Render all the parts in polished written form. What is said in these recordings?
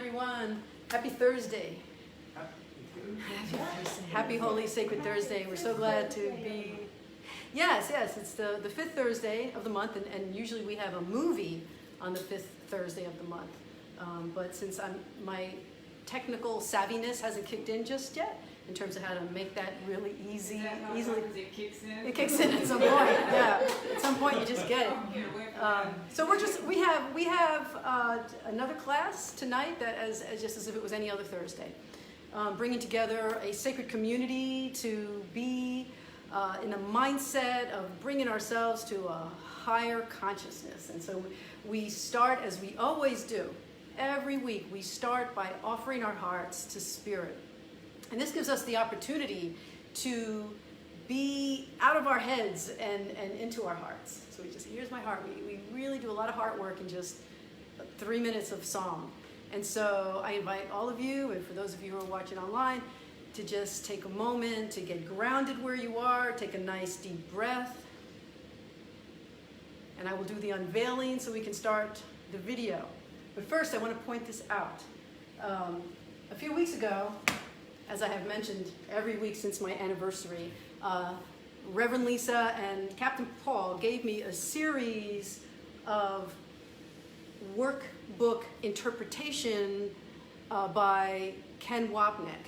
everyone. Happy Thursday. Happy Holy Sacred Thursday. We're so glad to be... Yes, it's the fifth Thursday of the month, and usually we have a movie on the fifth Thursday of the month. But since my technical savviness hasn't kicked in just yet, in terms of how to make that really easily. It kicks in. It kicks in at some point. Yeah, at some point you just get it. So we have another class tonight that as just as if it was any other Thursday, bringing together a sacred community to be in a mindset of bringing ourselves to a higher consciousness. And so we start, as we always do, every week. We start by offering our hearts to Spirit. And this gives us the opportunity to be out of our heads and into our hearts. So we just, here's my heart. We really do a lot of heart work in just 3 minutes of song. And so I invite all of you, and for those of you who are watching online, to just take a moment to get grounded where you are, take a nice deep breath. And I will do the unveiling so we can start the video. But first, I want to point this out. A few weeks ago, as I have mentioned every week since my anniversary, Reverend Lisa and Captain Paul gave me a series of workbook interpretation by Ken Wapnick.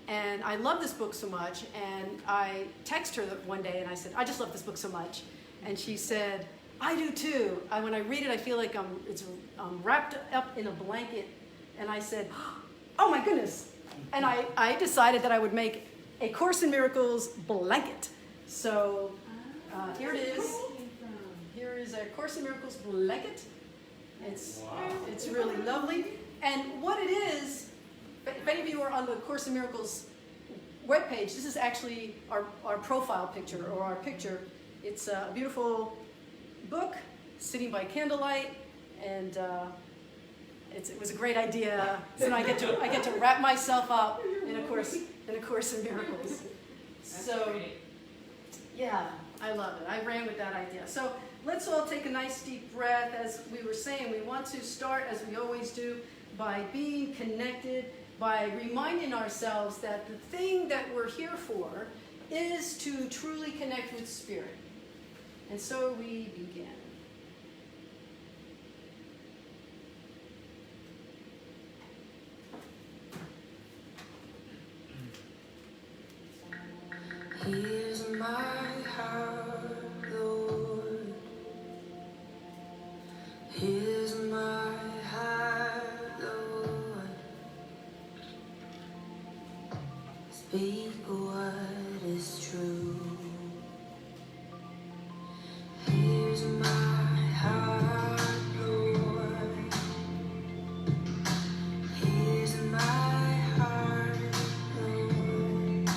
And I love this book so much, and I texted her one day and I said, I just love this book so much. And she said, I do too. When I read it, I feel like it's wrapped up in a blanket. And I said, oh my goodness. And I decided that I would make a Course in Miracles blanket. So here it is. Here is a Course in Miracles blanket. It's really lovely. And what it is, if any of you are on the Course in Miracles webpage, this is actually our profile picture, or our picture. It's a beautiful book sitting by candlelight, and it was a great idea. So now I get to wrap myself up in a course in Miracles. So yeah, I love it. I ran with that idea. So let's all take a nice deep breath. As we were saying, we want to start, as we always do, by being connected, by reminding ourselves that the thing that we're here for is to truly connect with Spirit. And so we begin. Here's my heart, Lord. Here's my heart, Lord. Speak what is true. Here's my heart, Lord. Here's my heart, Lord.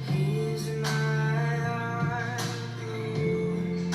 Here's my heart, Lord.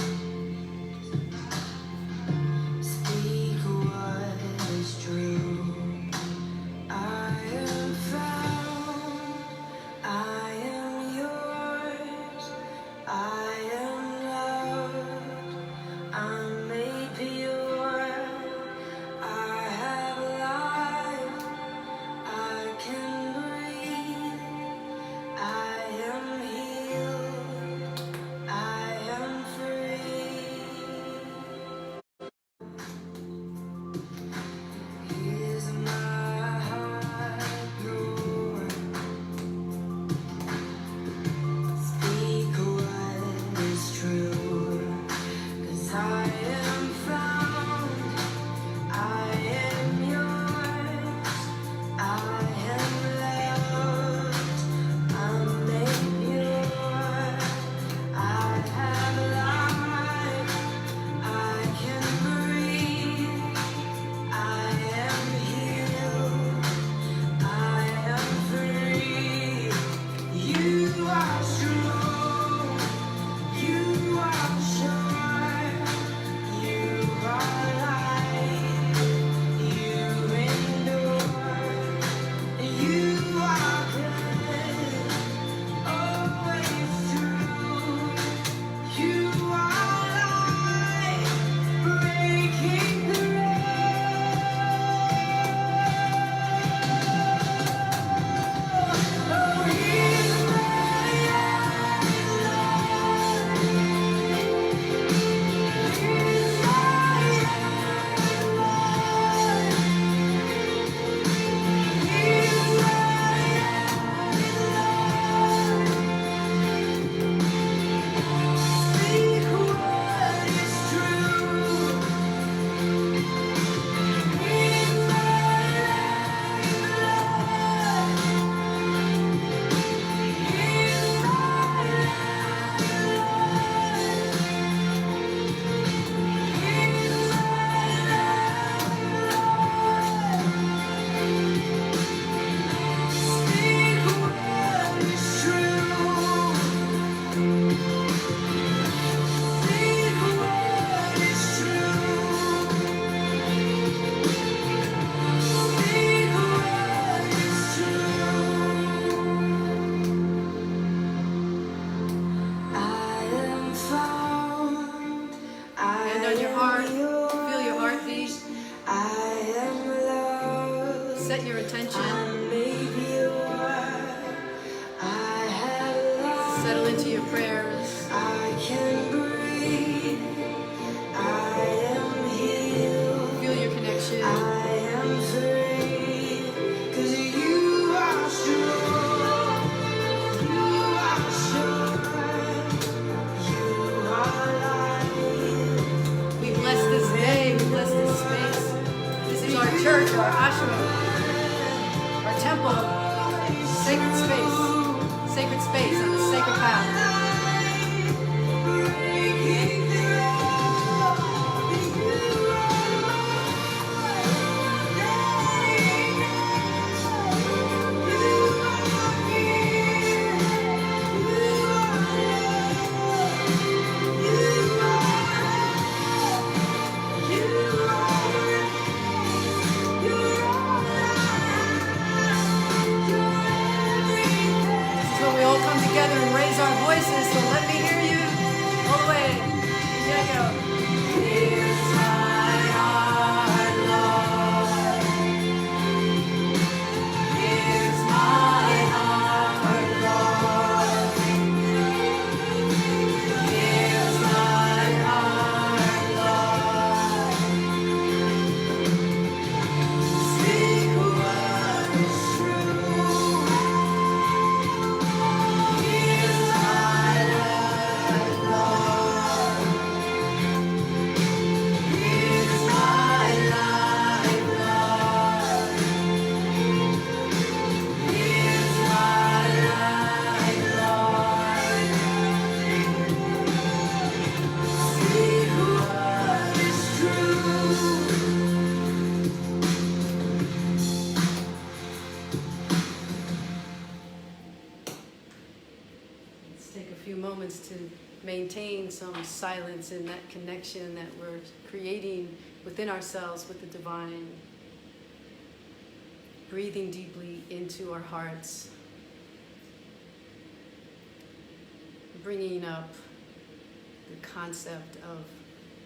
set your intention. Settle into your prayers. I can breathe. I am healed. Feel your connection. I am free. 'Cause you are strong. You are strong. You are light. We bless this day. We bless this space. This is our church, our ashram, our temple, sacred space on the sacred path. Breaking through. So we all come together and raise our voices. So let me hear you all the way. Here I go. Here's my heart, Lord. Here's my heart, Lord. Here's my heart, Lord. Speak what is true. Here's my life, Lord. Here's my life, Lord. Here's my life, Lord. Speak what is true. Let's take a few moments to maintain some silence in that connection that we're creating within ourselves with the divine. Breathing deeply into our hearts. Bringing up the concept of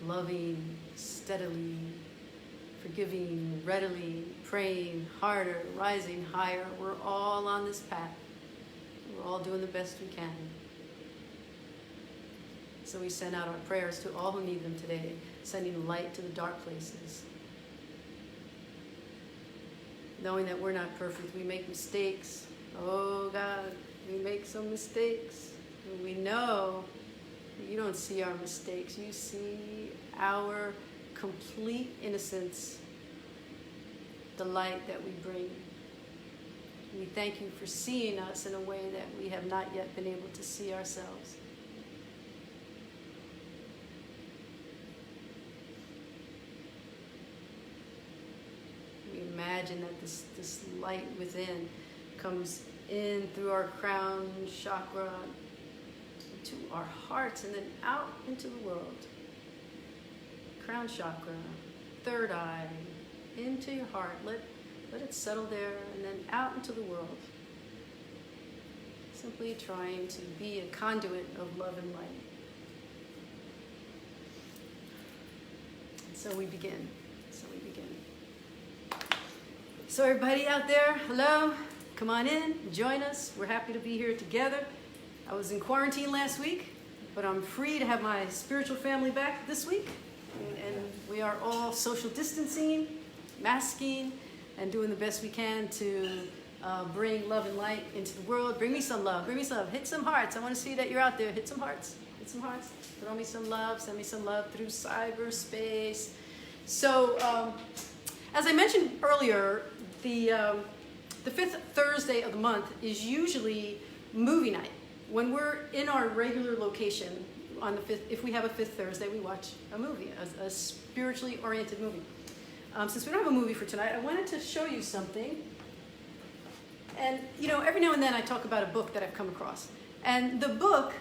loving steadily, forgiving readily, praying harder, rising higher. We're all on this path. We're all doing the best we can. So we send out our prayers to all who need them today, sending light to the dark places. Knowing that we're not perfect, we make mistakes. Oh God, we make some mistakes. And we know that you don't see our mistakes. You see our complete innocence, the light that we bring. We thank you for seeing us in a way that we have not yet been able to see ourselves. We imagine that this light within comes in through our crown chakra to our hearts and then out into the world. Crown chakra, third eye, into your heart. Let it settle there and then out into the world. Simply trying to be a conduit of love and light. And so we begin. So everybody out there, hello. Come on in, join us. We're happy to be here together. I was in quarantine last week, but I'm free to have my spiritual family back this week. And we are all social distancing, masking, and doing the best we can to bring love and light into the world. Bring me some love. Bring me some love. Hit some hearts. I want to see that you're out there. Hit some hearts. Hit some hearts. Throw me some love. Send me some love through cyberspace. So, as I mentioned earlier, the fifth Thursday of the month is usually movie night. When we're in our regular location on the fifth, if we have a fifth Thursday, we watch a movie, a spiritually oriented movie. Since we don't have a movie for tonight, I wanted to show you something. And, every now and then I talk about a book that I've come across. And the book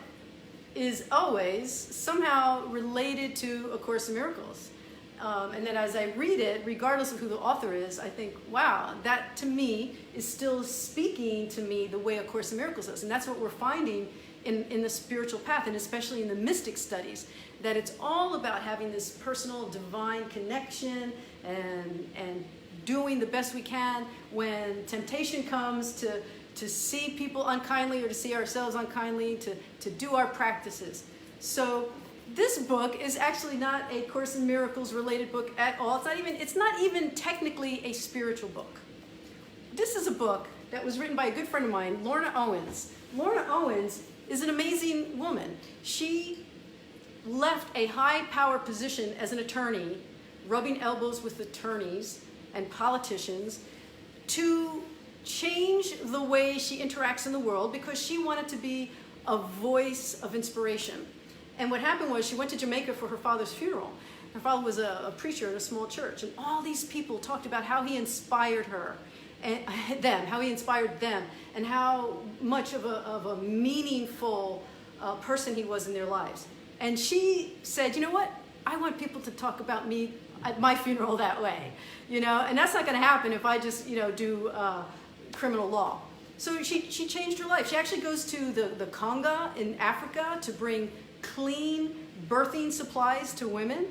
is always somehow related to A Course in Miracles. And then as I read it, regardless of who the author is, I think, wow, that to me is still speaking to me the way A Course in Miracles is. And that's what we're finding in the spiritual path, and especially in the mystic studies, that it's all about having this personal divine connection and doing the best we can when temptation comes to see people unkindly or to see ourselves unkindly, to do our practices. So this book is actually not a Course in Miracles related book at all. It's not even technically a spiritual book. This is a book that was written by a good friend of mine, Lorna Owens. Lorna Owens is an amazing woman. She left a high power position as an attorney, rubbing elbows with attorneys and politicians, to change the way she interacts in the world because she wanted to be a voice of inspiration. And what happened was she went to Jamaica for her father's funeral. Her father was a preacher in a small church, and all these people talked about how he inspired her and how he inspired them, and how much of a meaningful person he was in their lives. And she said, you know what? I want people to talk about me at my funeral that way, and that's not going to happen if I just, do criminal law. So she changed her life. She actually goes to the Congo in Africa to bring clean birthing supplies to women,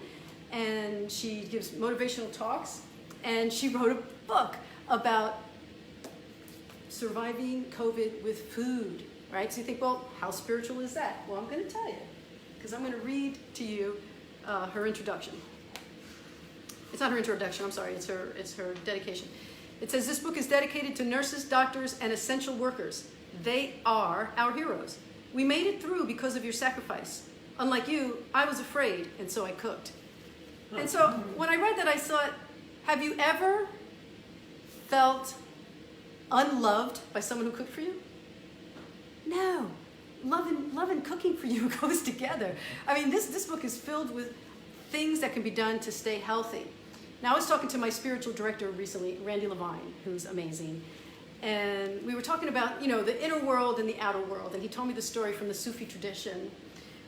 and she gives motivational talks, and she wrote a book about surviving COVID with food, right? So you think, well, how spiritual is that? Well, I'm going to tell you, because I'm going to read to you her introduction. It's not her introduction, I'm sorry, it's her dedication. It says, this book is dedicated to nurses, doctors, and essential workers. They are our heroes. We made it through because of your sacrifice. Unlike you, I was afraid, and so I cooked. And so when I read that, I thought, have you ever felt unloved by someone who cooked for you? No. Love and cooking for you goes together. I mean, this book is filled with things that can be done to stay healthy. Now, I was talking to my spiritual director recently, Randy Levine, who's amazing. And we were talking about, the inner world and the outer world. And he told me the story from the Sufi tradition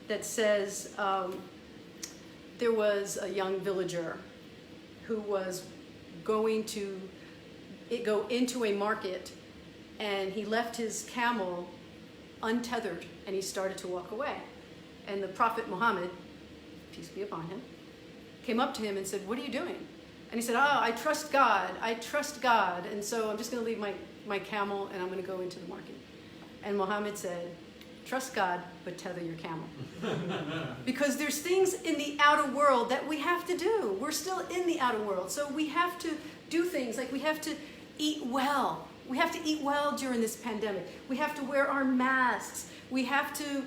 that says there was a young villager who was going to go into a market, and he left his camel untethered, and he started to walk away. And the Prophet Muhammad, peace be upon him, came up to him and said, what are you doing? And he said, I trust God, and so I'm just going to leave my camel, and I'm going to go into the market. And Muhammad said, trust God, but tether your camel. Because there's things in the outer world that we have to do. We're still in the outer world, so we have to do things like we have to eat well. We have to eat well during this pandemic. We have to wear our masks. We have to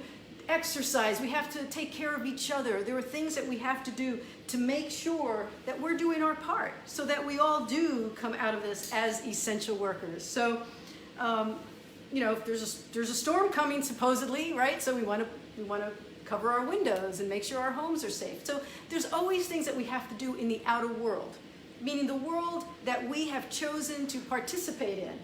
exercise. We have to take care of each other. There are things that we have to do to make sure that we're doing our part so that we all do come out of this as essential workers. So, if there's a storm coming supposedly, right? So we want to cover our windows and make sure our homes are safe. So there's always things that we have to do in the outer world, meaning the world that we have chosen to participate in.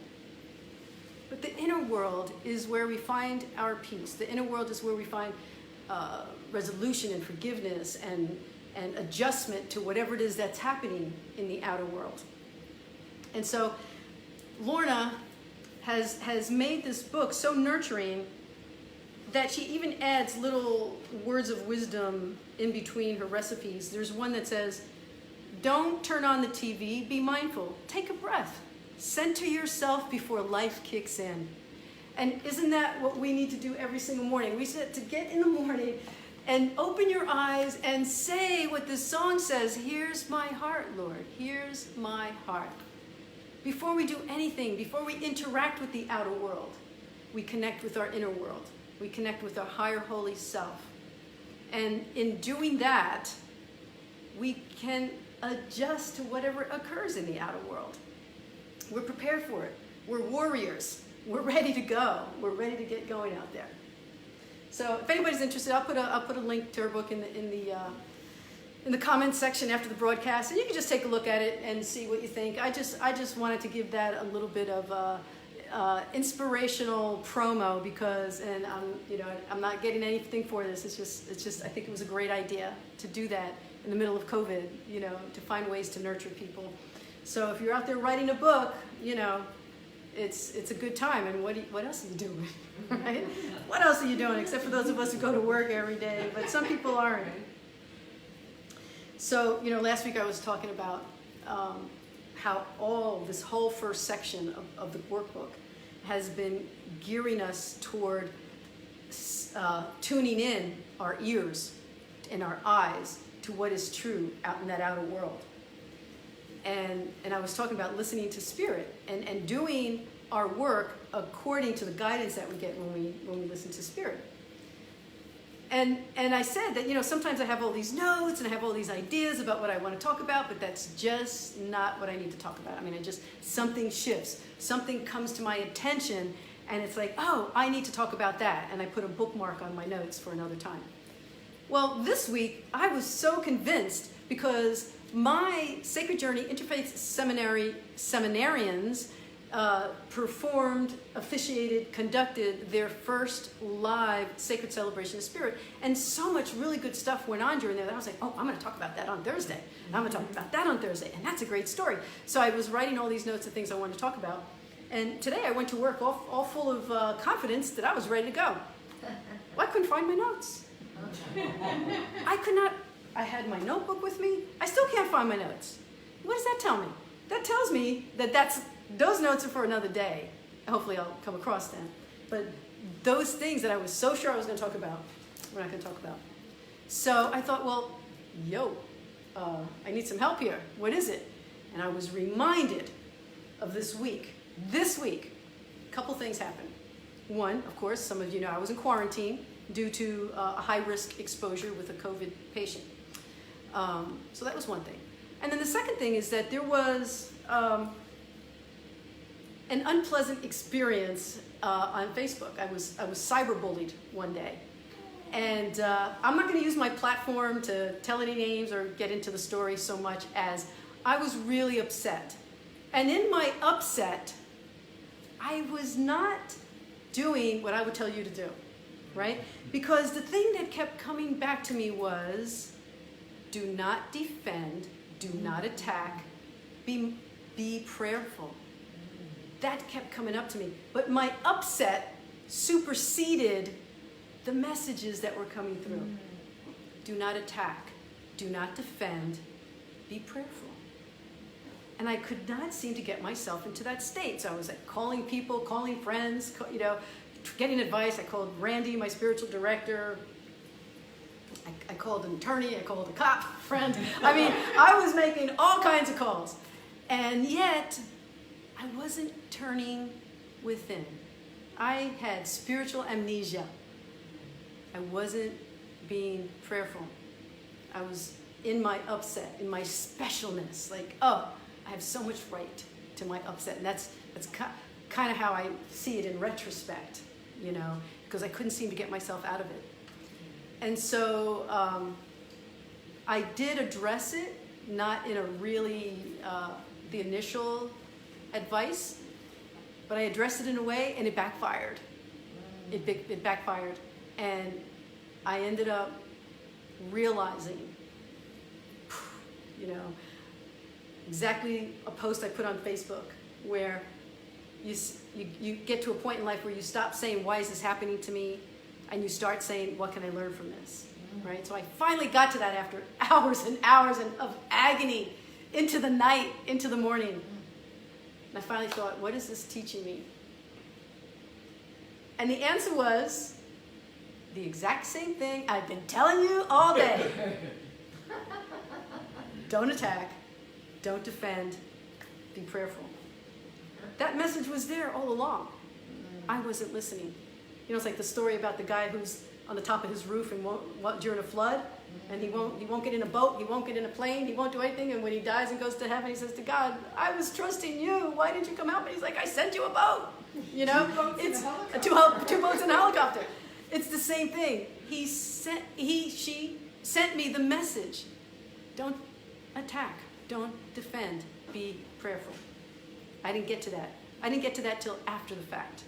But the inner world is where we find our peace. The inner world is where we find resolution and forgiveness and adjustment to whatever it is that's happening in the outer world. And so Lorna has made this book so nurturing that she even adds little words of wisdom in between her recipes. There's one that says, don't turn on the TV, be mindful, take a breath. Center yourself before life kicks in. And isn't that what we need to do every single morning? We said to get in the morning and open your eyes and say what this song says, here's my heart, Lord, here's my heart. Before we do anything, before we interact with the outer world, we connect with our inner world. We connect with our higher holy self. And in doing that, we can adjust to whatever occurs in the outer world. We're prepared for it. We're warriors. We're ready to go. We're ready to get going out there. So if anybody's interested, I'll put a link to her book in the comments section after the broadcast, and you can just take a look at it and see what you think. I just wanted to give that a little bit of inspirational promo because, and I'm not getting anything for this. It's just I think it was a great idea to do that in the middle of COVID. To find ways to nurture people. So if you're out there writing a book, it's a good time. And what else are you doing, right? What else are you doing except for those of us who go to work every day? But some people aren't. So last week I was talking about how all this whole first section of the workbook has been gearing us toward tuning in our ears and our eyes to what is true out in that outer world. And I was talking about listening to Spirit and doing our work according to the guidance that we get when we listen to Spirit. And I said that, sometimes I have all these notes and I have all these ideas about what I want to talk about, but that's just not what I need to talk about. I mean, something shifts, something comes to my attention, and it's like, oh, I need to talk about that. And I put a bookmark on my notes for another time. Well, this week, I was so convinced because my Sacred Journey Interfaith Seminary seminarians officiated, conducted their first live Sacred Celebration of Spirit. And so much really good stuff went on during there that I was like, oh, I'm going to talk about that on Thursday. And I'm going to talk about that on Thursday. And that's a great story. So I was writing all these notes of things I wanted to talk about. And today I went to work all full of confidence that I was ready to go. Well, I couldn't find my notes. I could not. I had my notebook with me. I still can't find my notes. What does that tell me? That tells me that those notes are for another day. Hopefully I'll come across them. But those things that I was so sure I was going to talk about, we're not going to talk about. So I thought, well, I need some help here. What is it? And I was reminded of this week. This week, a couple things happened. One, of course, some of you know I was in quarantine due to a high-risk exposure with a COVID patient. So that was one thing. And then the second thing is that there was an unpleasant experience on Facebook. I was cyberbullied one day. And I'm not going to use my platform to tell any names or get into the story so much as I was really upset. And in my upset, I was not doing what I would tell you to do, right? Because the thing that kept coming back to me was, do not defend, do not attack, be prayerful. That kept coming up to me. But my upset superseded the messages that were coming through. Do not attack, do not defend, be prayerful. And I could not seem to get myself into that state. So I was like calling people, calling friends, getting advice. I called Randy, my spiritual director. I called an attorney, I called a cop friend. I mean, I was making all kinds of calls. And yet, I wasn't turning within. I had spiritual amnesia. I wasn't being prayerful. I was in my upset, in my specialness, like, oh, I have so much right to my upset. And that's kind of how I see it in retrospect, because I couldn't seem to get myself out of it. And so I did address it, not in a really, the initial advice, but I addressed it in a way and it backfired. It backfired. And I ended up realizing, exactly a post I put on Facebook where you get to a point in life where you stop saying, why is this happening to me? And you start saying, what can I learn from this? Right? So I finally got to that after hours and hours of agony into the night, into the morning. And I finally thought, what is this teaching me? And the answer was the exact same thing I've been telling you all day. Don't attack. Don't defend. Be prayerful. That message was there all along. I wasn't listening. It's like the story about the guy who's on the top of his roof and won't during a flood, and he won't get in a boat, he won't get in a plane, he won't do anything, and when he dies and goes to heaven, he says to God, I was trusting you. Why didn't you come help me? He's like, I sent you a boat. It's two boats and a helicopter. It's the same thing. She sent me the message. Don't attack. Don't defend. Be prayerful. I didn't get to that. I didn't get to that till after the fact.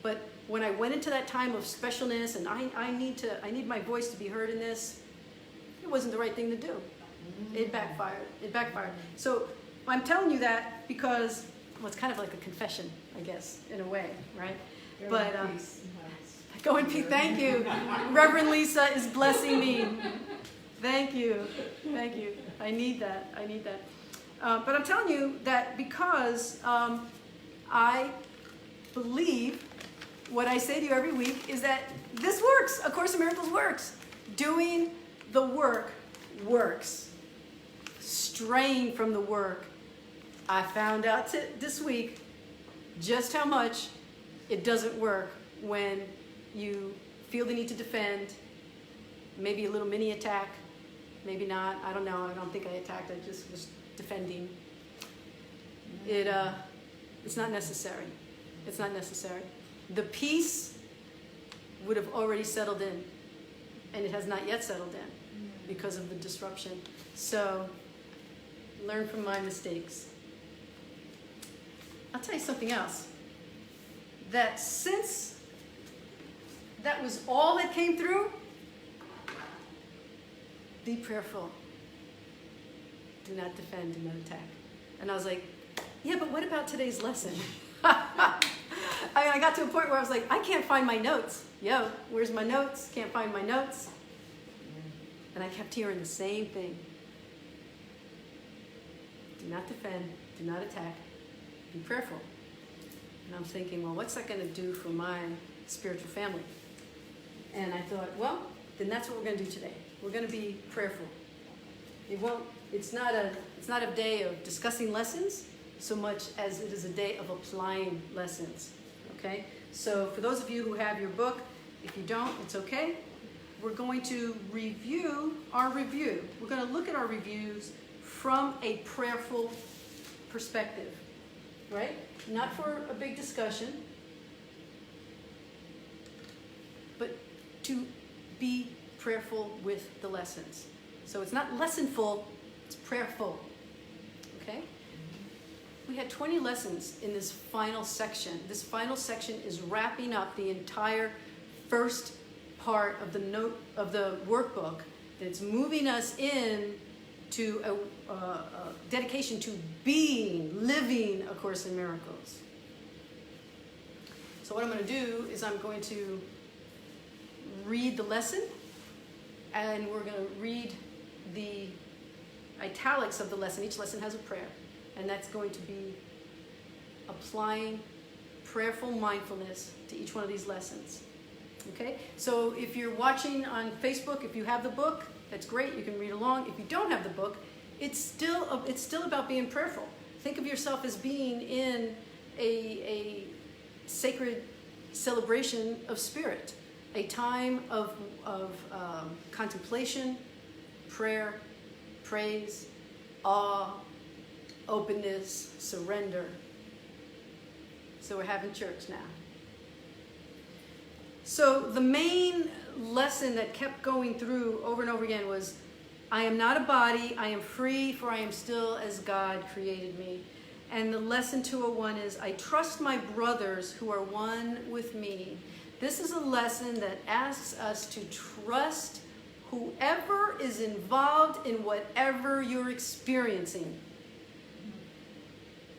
But when I went into that time of specialness and I need my voice to be heard in this, it wasn't the right thing to do. It backfired. So I'm telling you that because, it's kind of like a confession, I guess, in a way, right? But go in peace. Thank you. Reverend Lisa is blessing me. Thank you. I need that. But I'm telling you that because I believe what I say to you every week is that this works. A Course in Miracles works. Doing the work works. Straying from the work. I found out this week just how much it doesn't work when you feel the need to defend, maybe a little mini attack, maybe not, I don't know, I don't think I attacked, I just was defending. It's not necessary. It's not necessary. The peace would have already settled in, and it has not yet settled in because of the disruption. So, learn from my mistakes. I'll tell you something else. That since that was all that came through, be prayerful. Do not defend, do not attack. And I was like, yeah, but what about today's lesson? I got to a point where I was like, I can't find my notes. Yo, where's my notes? Can't find my notes. And I kept hearing the same thing. Do not defend, do not attack, be prayerful. And I'm thinking, well, what's that going to do for my spiritual family? And I thought, well, then that's what we're going to do today. We're going to be prayerful. It's not a day of discussing lessons so much as it is a day of applying lessons. Okay? So for those of you who have your book, if you don't, it's okay. We're going to review our review. We're going to look at our reviews from a prayerful perspective, right? Not for a big discussion, but to be prayerful with the lessons. So it's not lessonful, it's prayerful, okay? We had 20 lessons in this final section. This final section is wrapping up the entire first part of the workbook. That's moving us in to a dedication to living A Course in Miracles. So what I'm going to do is I'm going to read the lesson, and we're going to read the italics of the lesson. Each lesson has a prayer, and that's going to be applying prayerful mindfulness to each one of these lessons. Okay? So if you're watching on Facebook, if you have the book, that's great. You can read along. If you don't have the book, it's still about being prayerful. Think of yourself as being in a sacred celebration of spirit, a time of contemplation, prayer, praise, awe, openness, surrender. So we're having church now. So the main lesson that kept going through over and over again was, I am not a body, I am free, for I am still as God created me. And the lesson 201 is, I trust my brothers who are one with me. This is a lesson that asks us to trust whoever is involved in whatever you're experiencing.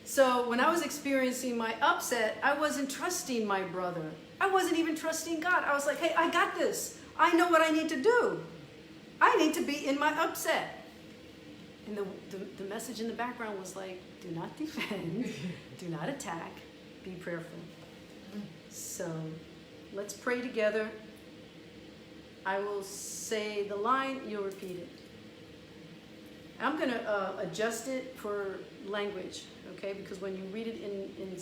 So when I was experiencing my upset, I wasn't trusting my brother. I wasn't even trusting God. I was like, hey, I got this. I know what I need to do. I need to be in my upset. And the message in the background was like, do not defend, do not attack, be prayerful. So let's pray together. I will say the line, you'll repeat it. I'm going to adjust it for language, okay? Because when you read it in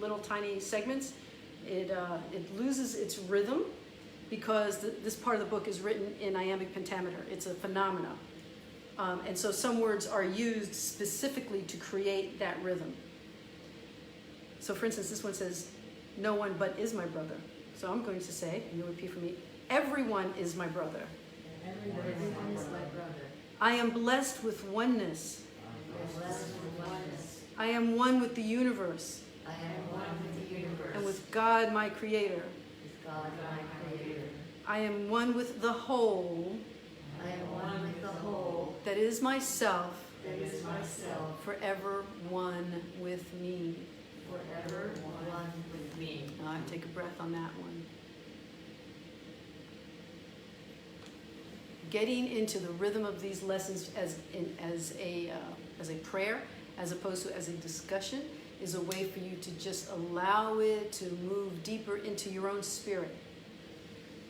little tiny segments, it loses its rhythm, because this part of the book is written in iambic pentameter. It's a phenomena. And so some words are used specifically to create that rhythm. So for instance, this one says, no one but is my brother. So I'm going to say, and you'll repeat for me, everyone is my brother. Everyone is my brother. I am blessed with oneness. I am one with the universe. I am one with the universe. And with God, my creator. With God, my creator. I am one with the whole. I am one with the whole. That is myself. That is myself. Forever one with me. Forever one with me. Now I take a breath on that one. Getting into the rhythm of these lessons as a as a prayer, as opposed to as a discussion, is a way for you to just allow it to move deeper into your own spirit.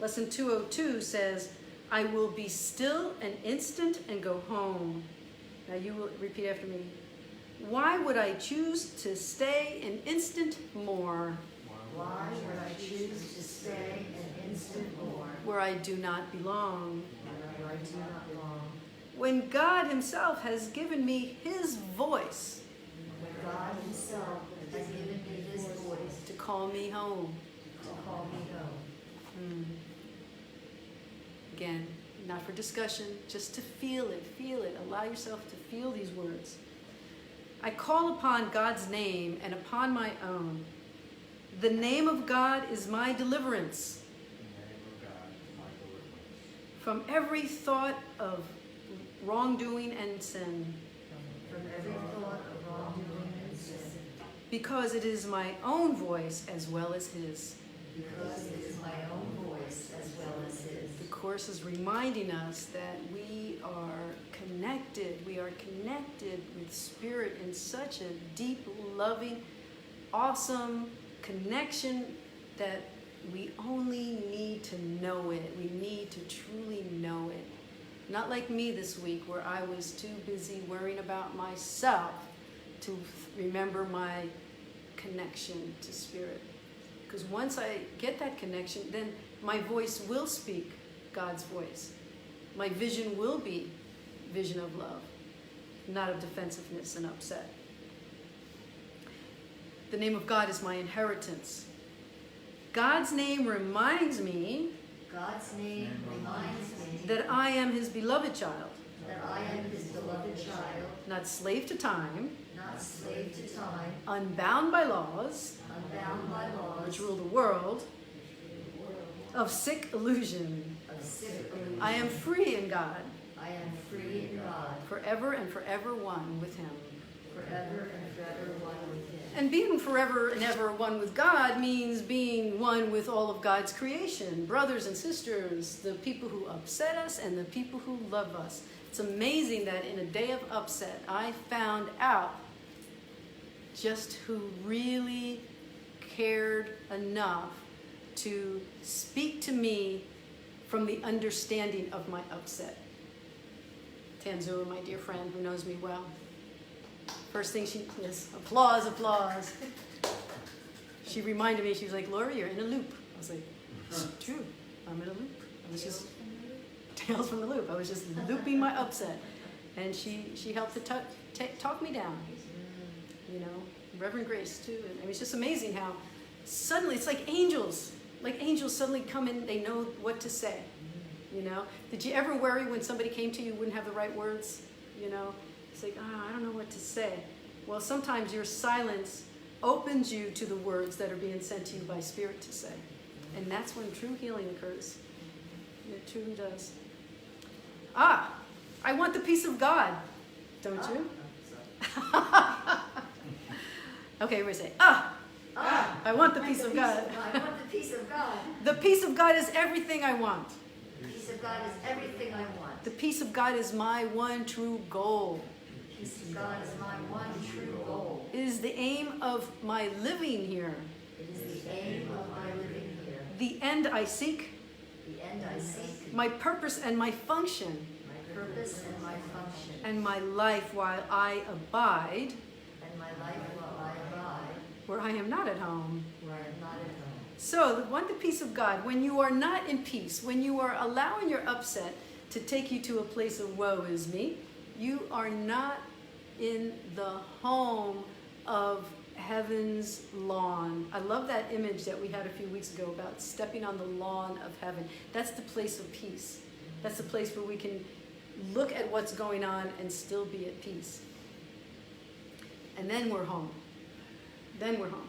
Lesson 202 says, I will be still an instant and go home. Now you will repeat after me. Why would I choose to stay an instant more? Why would I choose to stay an instant more Where I do not belong? where I do not belong? When God himself has given me his voice When God himself has given me his voice to call me home. to call me home. Again, not for discussion, just to feel it, allow yourself to feel these words. I call upon God's name and upon my own. The name of God is my deliverance from every thought of wrongdoing and sin, From every thought of wrongdoing and sin, because it is my own voice as well as his. because it is my own voice as well as his. The Course is reminding us that we are connected. We are connected with Spirit in such a deep, loving, awesome connection that we only need to know it. We need to truly know it. Not like me this week, where I was too busy worrying about myself to remember my connection to Spirit. Because once I get that connection, then my voice will speak God's voice. My vision will be vision of love, not of defensiveness and upset. The name of God is my inheritance. God's name reminds me God's name reminds me that I am his beloved child, that I am his beloved child, not slave to time, not slave to time, unbound by laws unbound by which laws rule the world, of sick illusion. of sick illusion. I am free in God, I am free in God, forever and forever one with him. forever and forever one with him. And being forever and ever one with God means being one with all of God's creation, brothers and sisters, the people who upset us and the people who love us. It's amazing that in a day of upset, I found out just who really cared enough to speak to me from the understanding of my upset. Tanzua, my dear friend, who knows me well. First thing she is, applause, applause. She reminded me, she was like, Laura, you're in a loop. I was like, it's true, I'm in a loop. I was just, tales from the loop. I was just looping my upset. And she helped to talk me down. You know, Reverend Grace too. And it was just amazing how suddenly, it's like angels suddenly come in, they know what to say. You know, did you ever worry when somebody came to you wouldn't have the right words? You know, it's like, I don't know what to say. Well, sometimes your silence opens you to the words that are being sent to you by Spirit to say. And that's when true healing occurs. It truly does. I want the peace of God. Don't you? Okay, we're saying, I want the peace of God. I want the peace of God. The peace of God is everything I want. The peace of God is everything I want. The peace of God is my one true goal. The peace of God is my one true goal. It is the aim of my living here. It is the aim of my living here. The end I seek, The end I seek, my purpose and my function, my purpose and my function, and my life while I abide and my life while I abide, where I am not at home. where I am not at home. So, want the peace of God. When you are not in peace, when you are allowing your upset to take you to a place of woe is me, you are not in the home of heaven's lawn. I love that image that we had a few weeks ago about stepping on the lawn of heaven. That's the place of peace. That's the place where we can look at what's going on and still be at peace. And then we're home. Then we're home.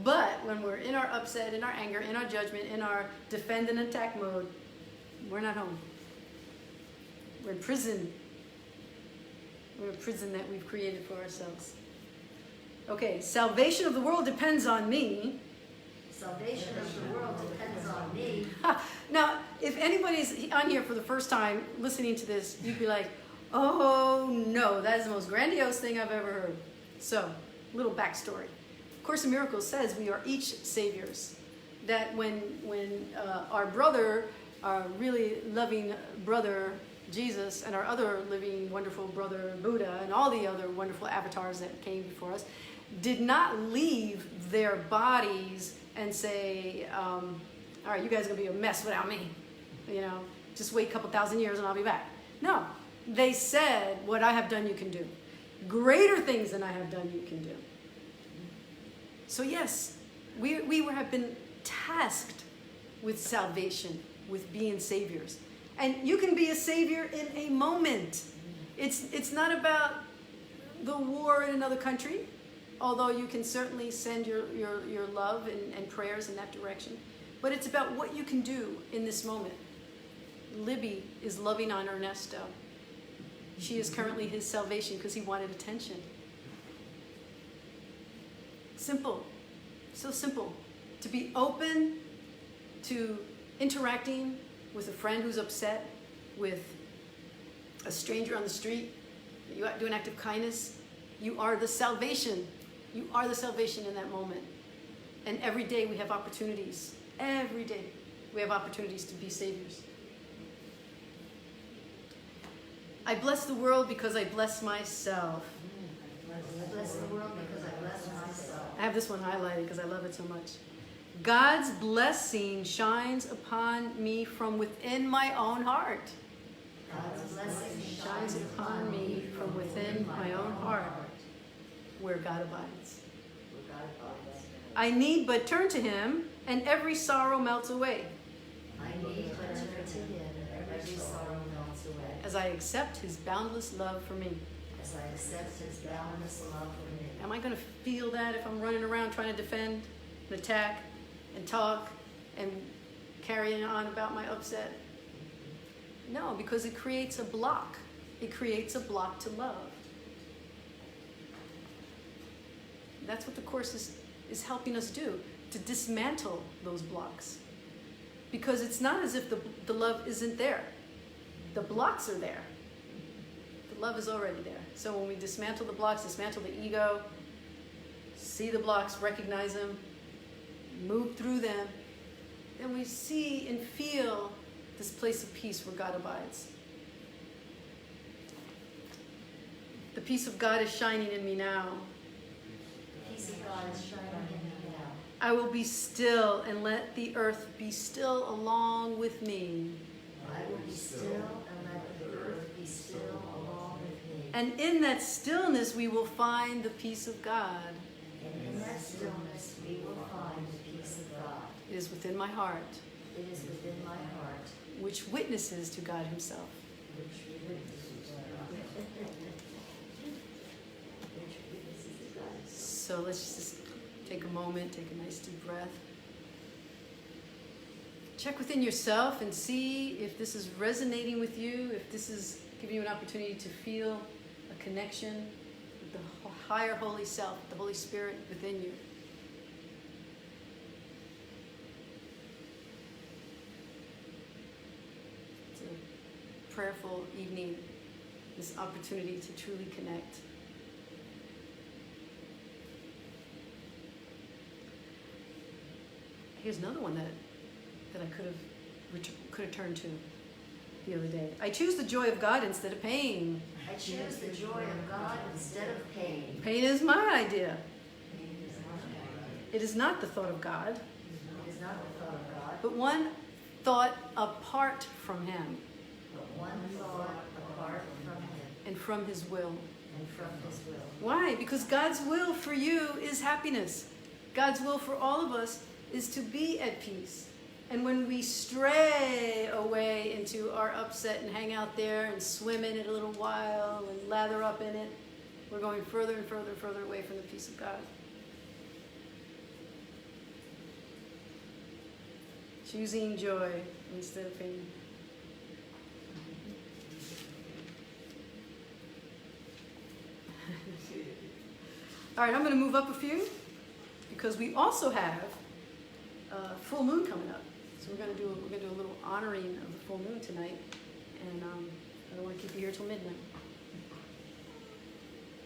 But when we're in our upset, in our anger, in our judgment, in our defend and attack mode, we're not home. We're in prison. We're in a prison that we've created for ourselves. Okay, salvation of the world depends on me. Salvation of the world depends on me. Now, if anybody's on here for the first time listening to this, you'd be like, Oh no, that is the most grandiose thing I've ever heard. So, little backstory. Course in Miracles says we are each saviors. That when our brother, our really loving brother Jesus, and our other living wonderful brother Buddha, and all the other wonderful avatars that came before us, did not leave their bodies and say, all right, you guys are going to be a mess without me. You know, just wait a couple thousand years and I'll be back. No, they said, what I have done you can do. Greater things than I have done you can do. So yes, we have been tasked with salvation, with being saviors. And you can be a savior in a moment. It's not about the war in another country, although you can certainly send your love and prayers in that direction. But it's about what you can do in this moment. Libby is loving on Ernesto. She is currently his salvation because he wanted attention. Simple. So simple. To be open to interacting with a friend who's upset, with a stranger on the street. You do an act of kindness. You are the salvation. You are the salvation in that moment. And every day we have opportunities. Every day we have opportunities to be saviors. I bless the world because I bless myself. I bless the world because I bless myself. I have this one highlighted because I love it so much. God's blessing shines upon me from within my own heart. God's blessing Shines upon me from within my own heart, where God abides. I need but turn to Him, and every sorrow melts away. I need but turn to Him, and every sorrow melts away. As I accept His boundless love for me. As I accept His boundless love for me. Am I going to feel that if I'm running around trying to defend and attack and talk and carrying on about my upset? No, because it creates a block. It creates a block to love. That's what the Course is helping us do, to dismantle those blocks. Because it's not as if the love isn't there. The blocks are there. The love is already there. So when we dismantle the blocks, dismantle the ego, see the blocks, recognize them, move through them, then we see and feel this place of peace where God abides. The peace of God is shining in me now. The peace of God is shining in me now. I will be still and let the earth be still along with me. I will be still and let the earth be still along with me. And in that stillness we will find the peace of God. And in that stillness we will find the peace of God. It is within my heart, It is within my heart, which witnesses to God Himself. which witnesses to God. So let's just take a moment, take a nice deep breath. Check within yourself and see if this is resonating with you, if this is giving you an opportunity to feel a connection with the higher Holy Self, the Holy Spirit within you. It's a prayerful evening, this opportunity to truly connect. Here's another one that I could have turned to the other day. I choose the joy of God instead of pain. I choose the joy of God instead of pain. Pain is my idea. Pain is not mine. It is not the thought of God, It is not the thought of God, but one thought apart from Him but one thought apart from Him and from His will. and from His will. Why? Because God's will for you is happiness. God's will for all of us is to be at peace. And when we stray away into our upset and hang out there and swim in it a little while and lather up in it, we're going further and further and further away from the peace of God. Choosing joy instead of pain. All right, I'm going to move up a few because we also have full moon coming up. So we're going to do a little honoring of the full moon tonight, and I don't want to keep you here till midnight.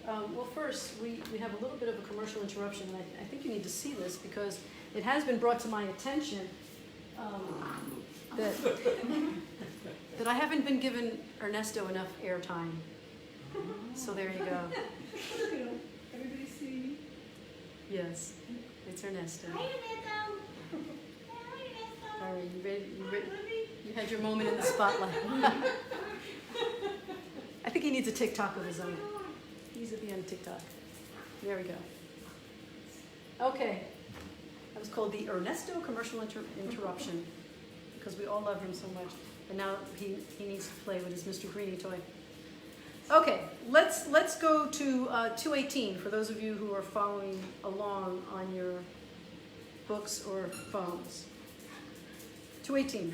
Well, first, we have a little bit of a commercial interruption, and I think you need to see this because it has been brought to my attention that I haven't been given Ernesto enough airtime. So there you go. Everybody see? Yes, it's Ernesto. Hi, Ernesto. All right, you ready? You had your moment in the spotlight. I think he needs a TikTok of his own. He needs to be on TikTok. There we go. Okay. That was called the Ernesto commercial interruption because we all love him so much. And now he needs to play with his Mr. Greenie toy. Okay, let's go to 218 for those of you who are following along on your books or phones. 218.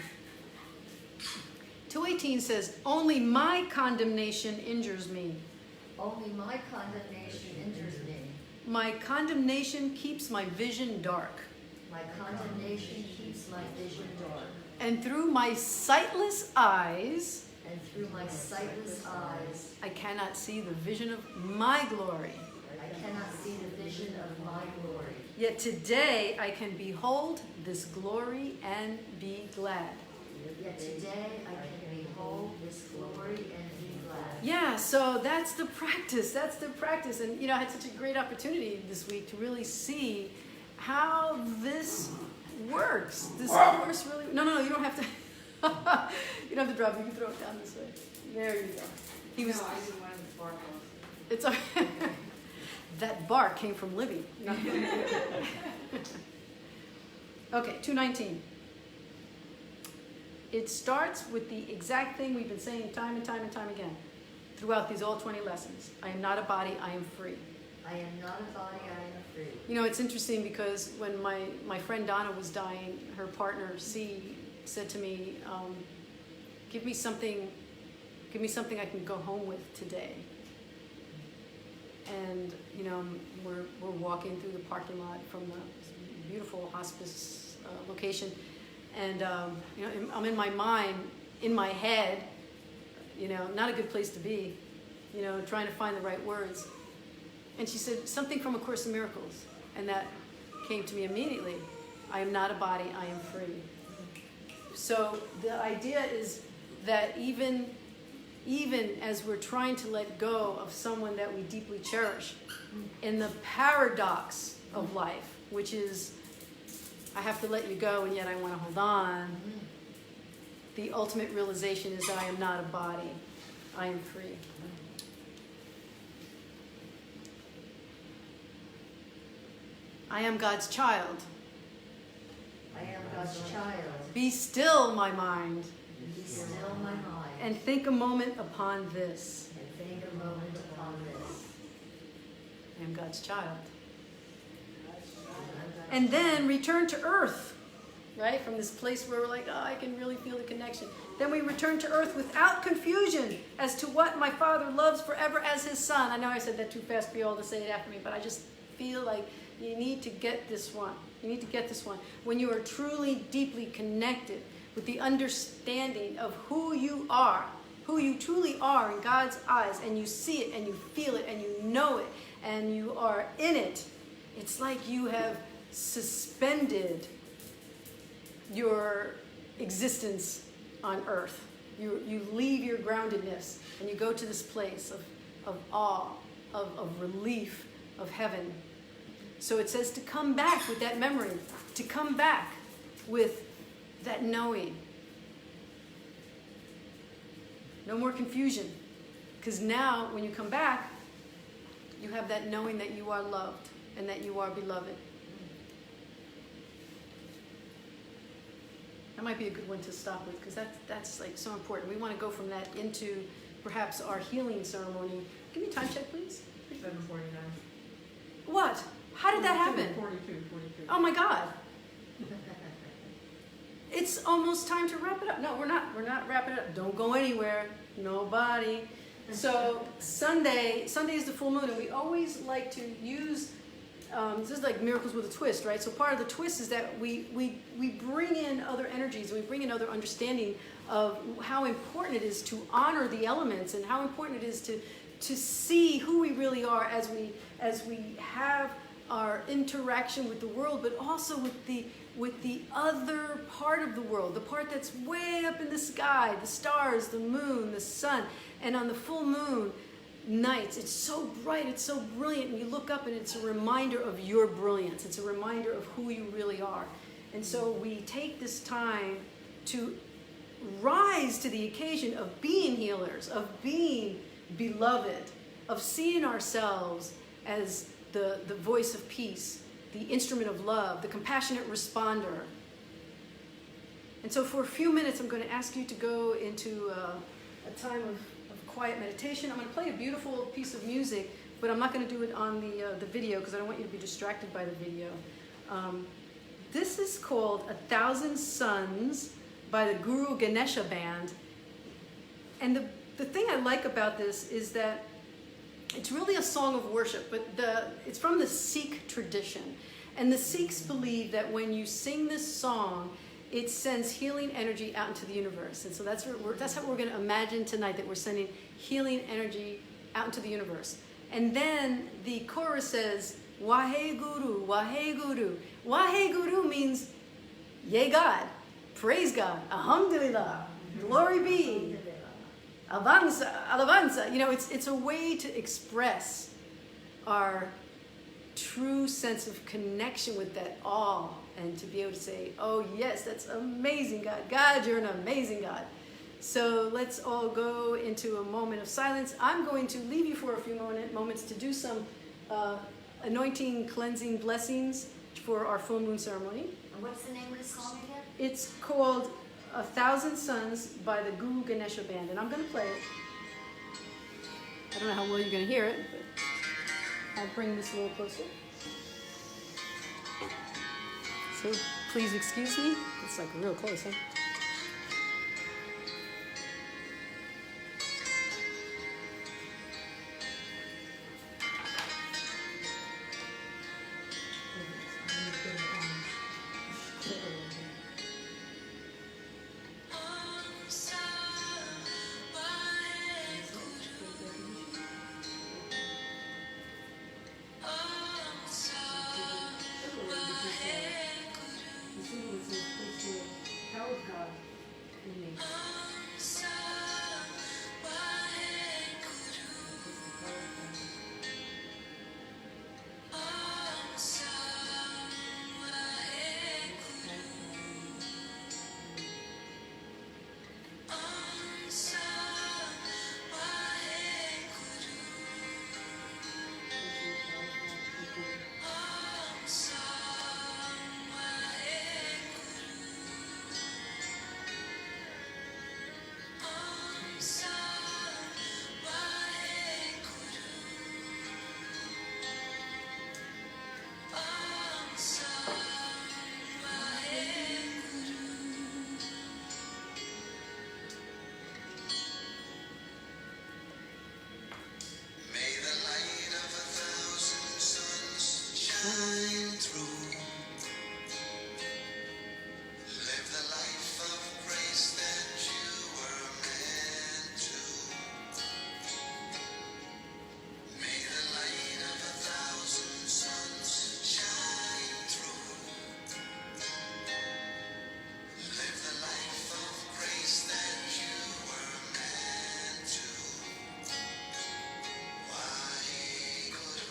218 says, "Only my condemnation injures me. Only my condemnation injures me. My condemnation keeps my vision dark. My condemnation keeps my vision dark. And through my sightless eyes, And through my sightless eyes, I cannot see the vision of my glory. I cannot see the vision of my glory. Yet today I can behold this glory and be glad." Yet today I can behold this glory and be glad. Yeah, so that's the practice. That's the practice. And, I had such a great opportunity this week to really see how this works. This course really... No, you don't have to... you don't have to drop it. You can throw it down this way. There you go. He was... No, I didn't want to bark off. It's that bark came from Libby. Okay, 219. It starts with the exact thing we've been saying time and time and time again throughout these all 20 lessons. I am not a body, I am free. I am not a body, I am free. It's interesting because when my friend Donna was dying, her partner C said to me, give me something I can go home with today. And, we're walking through the parking lot from the beautiful hospice location. And, I'm in my mind, in my head, not a good place to be, trying to find the right words. And she said, something from A Course in Miracles. And that came to me immediately. I am not a body, I am free. So the idea is that even as we're trying to let go of someone that we deeply cherish, in the paradox of life, which is, I have to let you go and yet I want to hold on, the ultimate realization is that I am not a body, I am free. I am God's child. I am God's child. Be still, my mind, Be still my mind. and think a moment upon this. And think a moment upon this. I am God's child. And then return to earth, right? From this place where we're like, I can really feel the connection. Then we return to earth without confusion as to what my Father loves forever as his Son. I know I said that too fast for you all to say it after me, but I just feel like you need to get this one. You need to get this one. When you are truly, deeply connected with the understanding of who you truly are in God's eyes, and you see it, and you feel it, and you know it, and you are in it, it's like you have suspended your existence on earth. You leave your groundedness, and you go to this place of awe, of relief, of heaven. So it says to come back with that memory, to come back with that knowing. No more confusion. Because now, when you come back, you have that knowing that you are loved and that you are beloved. That might be a good one to stop with, because that's like so important. We want to go from that into perhaps our healing ceremony. Give me a time check, please. 7:49. What? How did that happen? 42. Oh my God. It's almost time to wrap it up. No, we're not wrapping it up. Don't go anywhere. Nobody. So Sunday is the full moon, and we always like to use, this is like miracles with a twist, right? So part of the twist is that we bring in other energies, and we bring in other understanding of how important it is to honor the elements and how important it is to see who we really are as we have our interaction with the world, but also with the other part of the world, the part that's way up in the sky, the stars, the moon, the sun. And on the full moon nights, it's so bright, it's so brilliant, and you look up and it's a reminder of your brilliance. It's a reminder of who you really are. And so we take this time to rise to the occasion of being healers, of being beloved, of seeing ourselves as the voice of peace, the instrument of love, the compassionate responder. And so for a few minutes, I'm going to ask you to go into a time of quiet meditation. I'm going to play a beautiful piece of music, but I'm not going to do it on the video because I don't want you to be distracted by the video. This is called 1,000 Suns by the Guru Ganesha Band. And the thing I like about this is that it's really a song of worship, but it's from the Sikh tradition. And the Sikhs believe that when you sing this song, it sends healing energy out into the universe. And so that's how we're going to imagine tonight, that we're sending healing energy out into the universe. And then the chorus says, Wahe Guru, Wahe Guru. Wahe Guru means, yea God, praise God, alhamdulillah, glory be, alabanza. You know, it's a way to express our true sense of connection with that all, and to be able to say, oh yes, that's amazing, God. God, you're an amazing God. So let's all go into a moment of silence. I'm going to leave you for a few moments to do some anointing, cleansing blessings for our full moon ceremony. And what's the name of the song again? It's called 1,000 Suns by the Guru Ganesha Band, and I'm going to play it. I don't know how well you're going to hear it, but I'll bring this a little closer. So please excuse me. It's like real close, huh? Shine through. Live the life of grace that you were meant to. May the light of 1,000 suns shine through. Live the life of grace that you were meant to. Wahe Guru.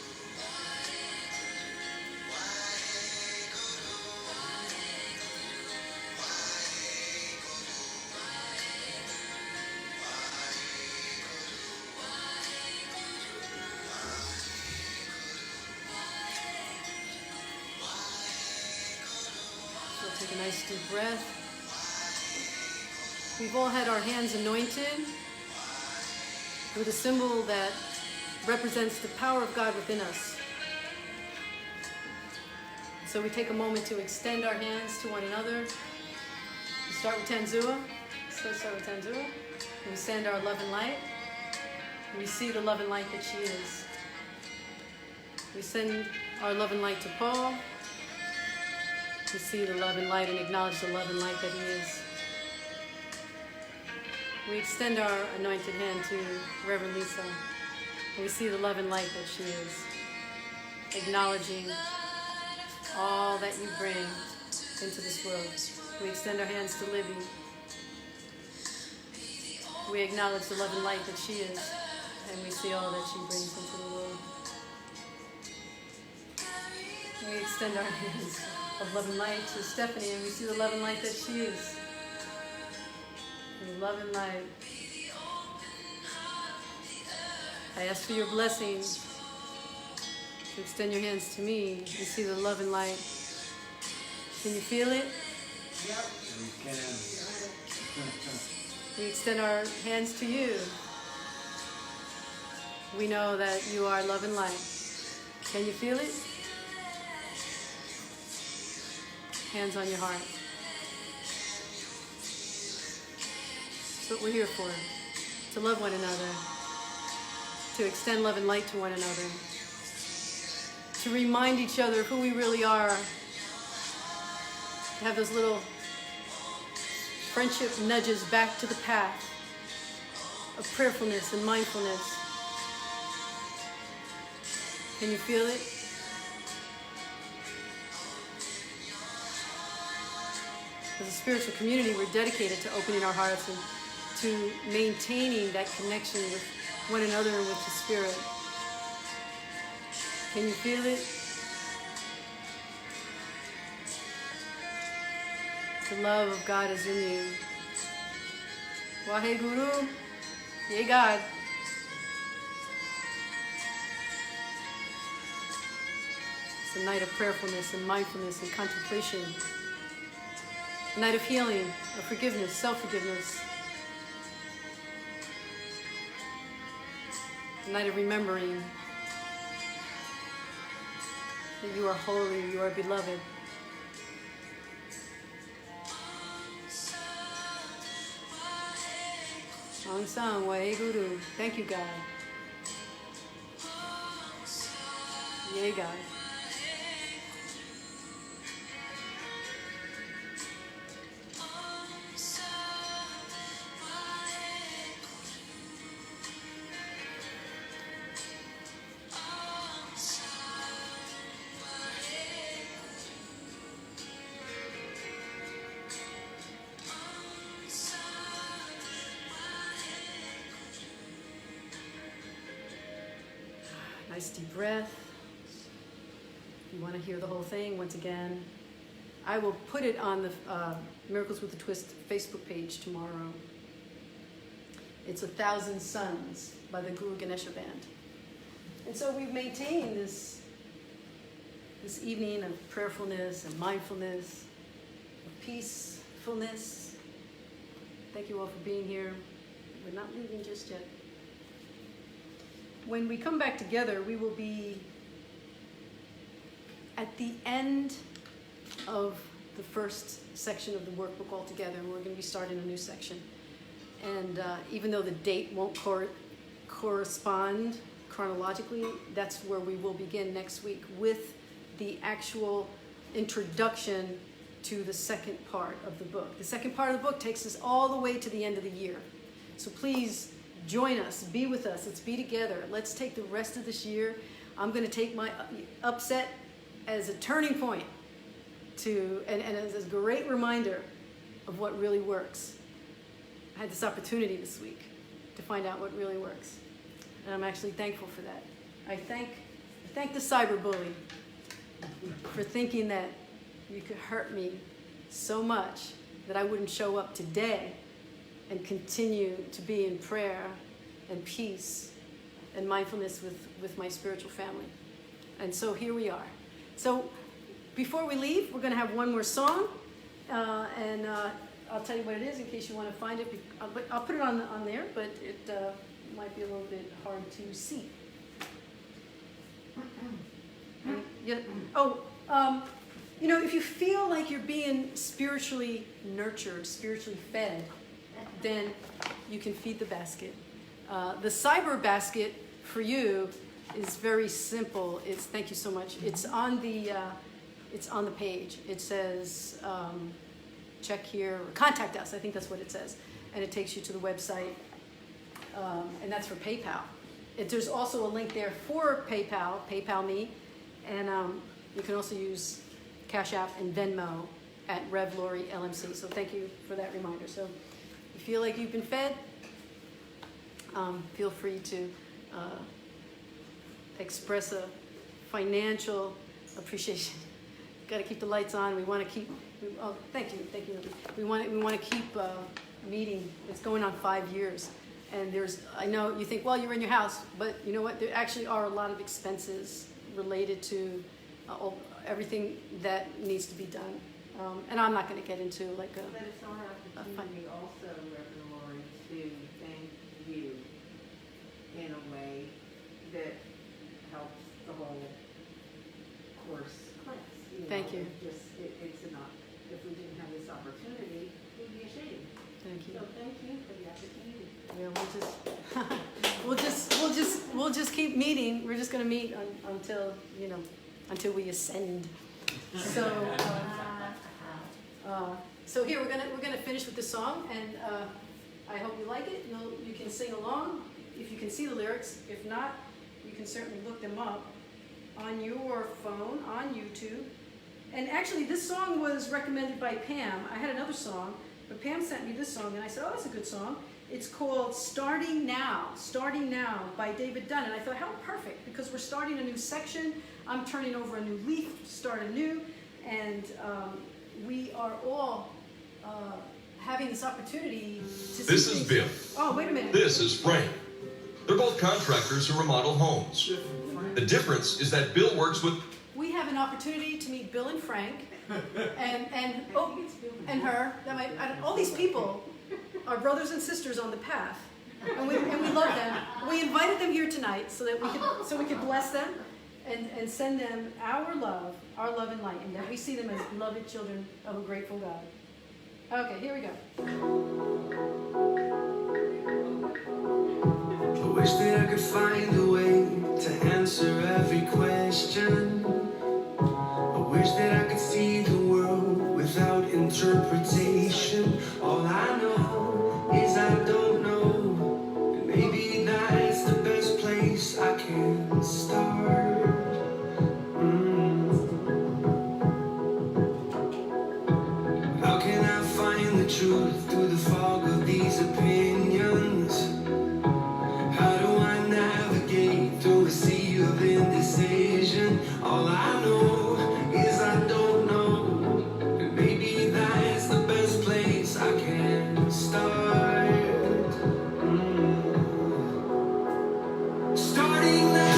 So take a nice deep breath. We've all had our hands anointed with a symbol that represents the power of God within us. So we take a moment to extend our hands to one another. We start with Tanzua. Start with Tanzua. And we send our love and light. And we see the love and light that she is. We send our love and light to Paul. We see the love and light and acknowledge the love and light that he is. We extend our anointed hand to Reverend Lisa. And we see the love and light that she is, acknowledging all that you bring into this world. We extend our hands to Libby. We acknowledge the love and light that she is, and we see all that she brings into the world. We extend our hands of love and light to Stephanie, and we see the love and light that she is. And love and light. I ask for your blessing to extend your hands to me and see the love and light. Can you feel it? Yep. We can. We extend our hands to you. We know that you are love and light. Can you feel it? Hands on your heart. That's what we're here for. To love one another. To extend love and light to one another. To remind each other of who we really are. To have those little friendship nudges back to the path of prayerfulness and mindfulness. Can you feel it? As a spiritual community, we're dedicated to opening our hearts and to maintaining that connection with one another and with the Spirit. Can you feel it? The love of God is in you. Waheguru, yay God. It's a night of prayerfulness and mindfulness and contemplation. A night of healing, of forgiveness, self-forgiveness. A night of remembering that you are holy, you are beloved. Song Sang, Waheguru. Thank you, God. Yay, God. Nice deep breath. If you want to hear the whole thing, once again, I will put it on the Miracles with a Twist Facebook page tomorrow. It's 1,000 Suns by the Guru Ganesha Band. And so we've maintained this evening of prayerfulness and mindfulness, of peacefulness. Thank you all for being here. We're not leaving just yet. When we come back together, we will be at the end of the first section of the workbook altogether. We're going to be starting a new section. And even though the date won't correspond chronologically, that's where we will begin next week with the actual introduction to the second part of the book. The second part of the book takes us all the way to the end of the year. So please join us, be with us, let's be together. Let's take the rest of this year. I'm going to take my upset as a turning point and as a great reminder of what really works. I had this opportunity this week to find out what really works. And I'm actually thankful for that. I thank the cyberbully for thinking that you could hurt me so much that I wouldn't show up today and continue to be in prayer and peace and mindfulness with my spiritual family. And so here we are. So before we leave, we're going to have one more song. And I'll tell you what it is in case you want to find it. I'll put it on there, but it might be a little bit hard to see. Yeah. If you feel like you're being spiritually nurtured, spiritually fed, then you can feed the basket. The cyber basket for you is very simple. Thank you so much. It's on the page. It says check here or contact us. I think that's what it says. and it takes you to the website, and that's for PayPal. There's also a link there for PayPal me, and you can also use Cash App and Venmo at Rev Lori LMC. So thank you for that reminder. So if you feel like you've been fed, feel free to express a financial appreciation. Got to keep the lights on. We want to keep. Thank you. We want to keep meeting. It's going on 5 years, and I know you think, well, you're in your house, but you know what? There actually are a lot of expenses related to everything that needs to be done, and I'm not going to get into like a. But it's our opportunity also, Reverend Lori, to thank you in a way that helps the whole course class. Thank you. It's enough. If we didn't have this opportunity, we'd be ashamed. Thank you. So thank you for the opportunity. Yeah, we'll just keep meeting. We're just going to meet until we ascend. So. So here we're gonna finish with this song, and I hope you like it. You can sing along if you can see the lyrics. If not, you can certainly look them up on your phone on YouTube. And actually, this song was recommended by Pam. I had another song, but Pam sent me this song, and I said, "Oh, that's a good song." It's called "Starting Now." "Starting Now" by David Dunn, and I thought, how perfect, because we're starting a new section. I'm turning over a new leaf to start anew, and we are all having this opportunity to. This is Bill. Oh, wait a minute. This is Frank. They're both contractors who remodel homes. The difference is that Bill works with. We have an opportunity to meet Bill and Frank, and her. All these people are brothers and sisters on the path, and we love them. We invited them here tonight so that we could bless them. And send them our love and light, and that we see them as beloved children of a grateful God. Okay, here we go. I wish that I could find a way to answer every question. I wish that I could see the world without interpretation. All I know is I don't know, and maybe that's the best place I can start. How can I find the truth through the fog of these opinions? How do I navigate through a sea of indecision? All I know is I don't know, and maybe that's the best place I can start. Starting now.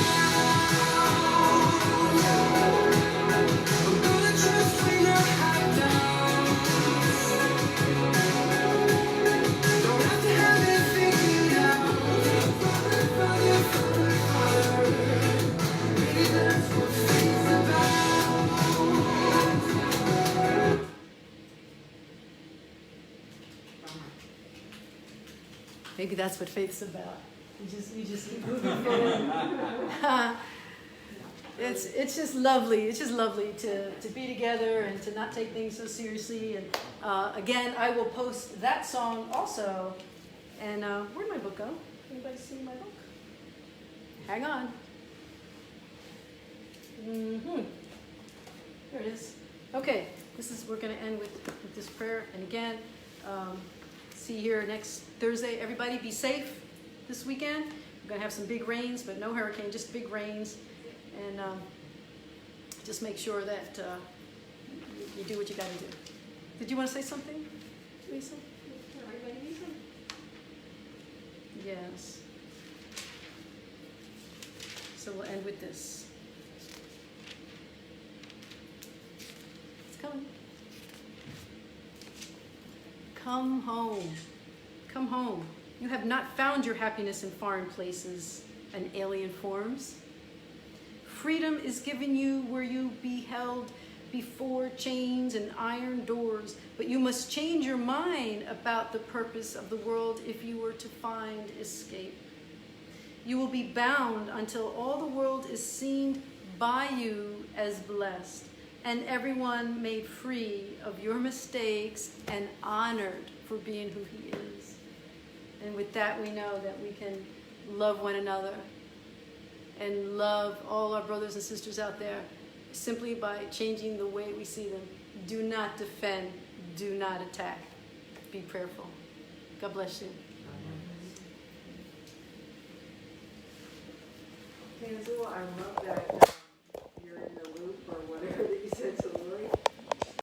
Maybe that's what faith's about. We just keep moving forward. It's just lovely. It's just lovely to be together and to not take things so seriously. And again, I will post that song also. And where'd my book go? Anybody see my book? Hang on. There it is. Okay, we're going to end with this prayer. And again, see you here next Thursday. Everybody be safe this weekend. We're going to have some big rains, but no hurricane, just big rains. And just make sure that you do what you got to do. Did you want to say something, Lisa? Everybody needs them. Yes. So we'll end with this. It's coming. Come home. Come home. You have not found your happiness in foreign places and alien forms. Freedom is given you where you be held before chains and iron doors, but you must change your mind about the purpose of the world if you were to find escape. You will be bound until all the world is seen by you as blessed, and everyone made free of your mistakes and honored for being who he is. And with that, we know that we can love one another and love all our brothers and sisters out there simply by changing the way we see them. Do not defend. Do not attack. Be prayerful. God bless you. Tanzul, I love that you're in the loop or whatever that you said to